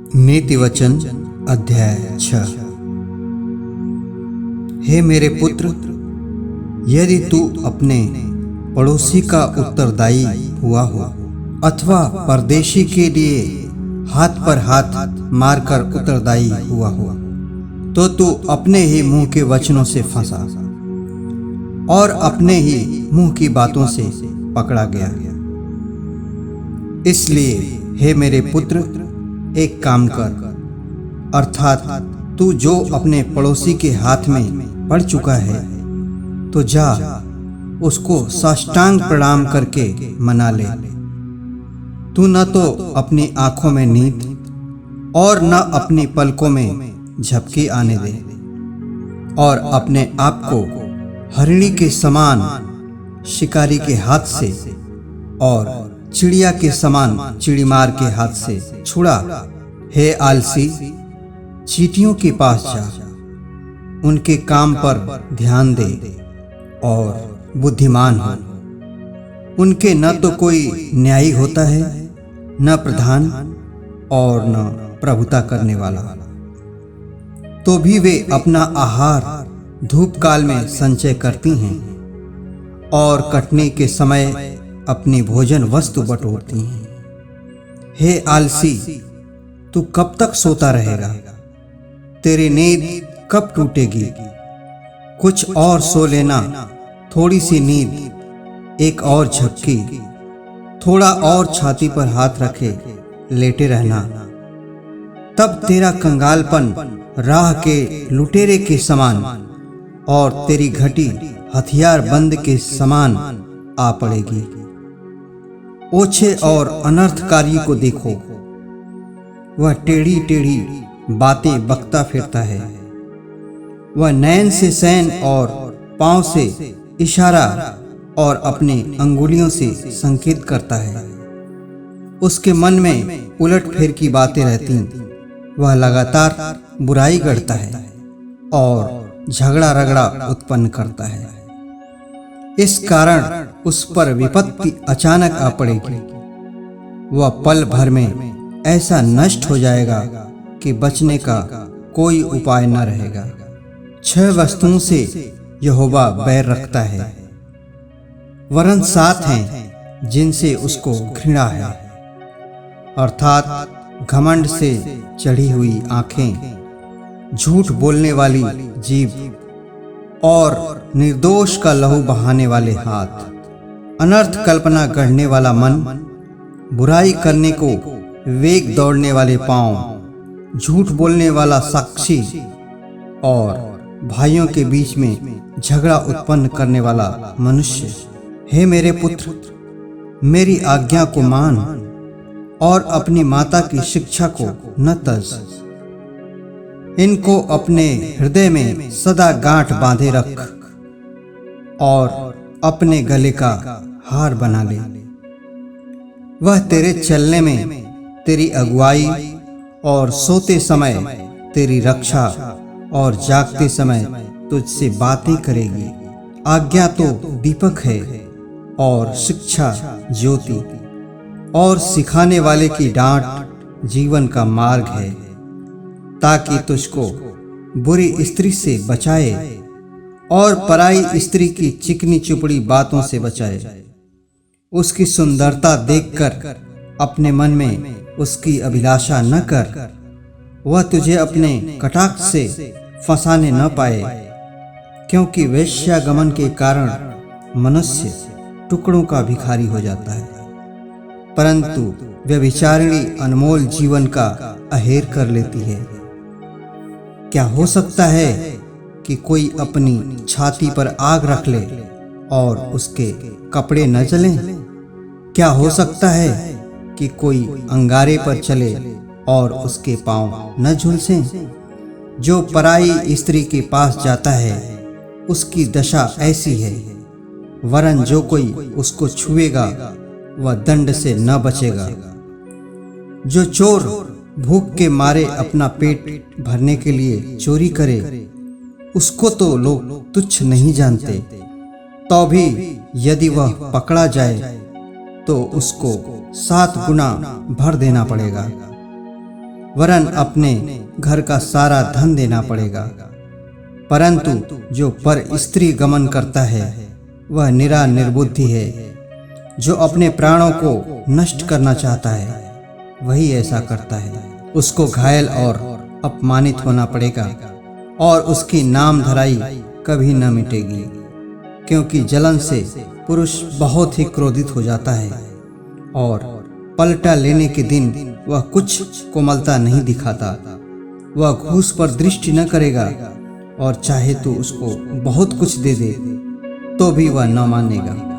नीति वचन अध्याय 6। हे मेरे पुत्र, यदि तू अपने पड़ोसी का उत्तरदायी हुआ हो अथवा परदेशी के लिए हाथ पर हाथ मारकर उत्तरदायी हुआ हो, तो तू अपने ही मुंह के वचनों से फंसा और अपने ही मुंह की बातों से पकड़ा गया। इसलिए हे मेरे पुत्र, एक काम कर, अर्थात तू जो अपने पड़ोसी के हाथ में पड़ चुका है, तो जा उसको साष्टांग प्रणाम करके मना ले। तू न तो अपनी आंखों में नींद और न अपनी पलकों में झपकी आने दे, और अपने आप को हरिणी के समान शिकारी के हाथ से और चिड़िया के समान चिड़ीमार के हाथ से छुड़ा। हे आलसी, चींटियों के पास जा, उनके काम पर ध्यान दे और बुद्धिमान हो। उनके न तो कोई न्यायी होता है, न प्रधान और न प्रभुता करने वाला, तो भी वे अपना आहार धूप काल में संचय करती हैं और कटनी के समय अपनी भोजन वस्तु बटोरती हैं। हे आलसी, तू कब तक सोता रहेगा? तेरी नींद कब टूटेगी? कुछ और सो लेना, थोड़ी सी नींद, एक और झपकी, थोड़ा और छाती पर हाथ रखे लेटे रहना। तब तेरा कंगालपन राह के लुटेरे के समान और तेरी घटी हथियार बंद के समान आ पड़ेगी। ओछे और अनर्थकारी को देखो, वह टेढ़ी टेढ़ी बातें बकता फिरता है। वह नैन से सैन और पांव से इशारा और अपनी अंगुलियों से संकेत करता है। उसके मन में उलट फेर की बातें रहती। वह लगातार बुराई गढ़ता है और झगड़ा रगड़ा उत्पन्न करता है। इस कारण उस पर विपत्ति अचानक आ पड़ेगी। वह पल भर में ऐसा नष्ट हो जाएगा कि बचने का कोई उपाय न रहेगा। 6 वस्तुओं से यहोवा बैर रखता है, वरन 7 हैं जिनसे उसको घृणा है, अर्थात घमंड से चढ़ी हुई आंखें, झूठ बोलने वाली जीभ और निर्दोष का लहू बहाने वाले हाथ, अनर्थ कल्पना गढ़ने वाला मन, बुराई करने को वेग दौड़ने वाले पांव, झूठ बोलने वाला साक्षी और भाइयों के बीच में झगड़ा उत्पन्न करने वाला मनुष्य। हे मेरे पुत्र, मेरी आज्ञा को मान और अपनी माता की शिक्षा को न तज। इनको अपने हृदय में सदा गांठ बांधे रख और अपने गले का हार बना ले। वह तेरे चलने में तेरी अगुवाई और सोते समय तेरी रक्षा और जागते समय तुझसे बातें करेगी। आज्ञा तो दीपक है और शिक्षा ज्योति, और सिखाने वाले की डांट जीवन का मार्ग है, ताकि तुझको बुरी स्त्री से बचाए और पराई स्त्री की चिकनी चुपड़ी बातों से बचाए। उसकी सुंदरता देखकर अपने मन में उसकी अभिलाषा न कर। वह तुझे अपने कटाक्ष से फंसाने न पाए, क्योंकि वेश्यागमन के कारण मनुष्य टुकड़ों का भिखारी हो जाता है, परंतु व्यभिचारिणी अनमोल जीवन का अहेर कर लेती है। क्या हो सकता है कि कोई अपनी छाती पर आग रख ले और उसके कपड़े न जलें? क्या हो सकता है कि कोई अंगारे पर चले और उसके पांव न झुलसें? जो पराई स्त्री के पास जाता है, उसकी दशा ऐसी है, वरन जो कोई उसको छुएगा वह दंड से न बचेगा। जो चोर भूख के मारे अपना पेट भरने के लिए चोरी करे, उसको तो लोग तुच्छ नहीं जानते, तो भी यदि वह पकड़ा जाए तो उसको 7 गुना भर देना पड़ेगा। वरन अपने घर का सारा धन देना पड़ेगा। परंतु जो पर स्त्री गमन करता है वह निरा निर्बुद्धि है। जो अपने प्राणों को नष्ट करना चाहता है वही ऐसा करता है। उसको घायल और अपमानित होना पड़ेगा और उसकी नाम धराई कभी न मिटेगी, क्योंकि जलन से पुरुष बहुत ही क्रोधित हो जाता है और पलटा लेने के दिन वह कुछ कोमलता नहीं दिखाता। वह घूस पर दृष्टि न करेगा और चाहे तो उसको बहुत कुछ दे दे तो भी वह न मानेगा।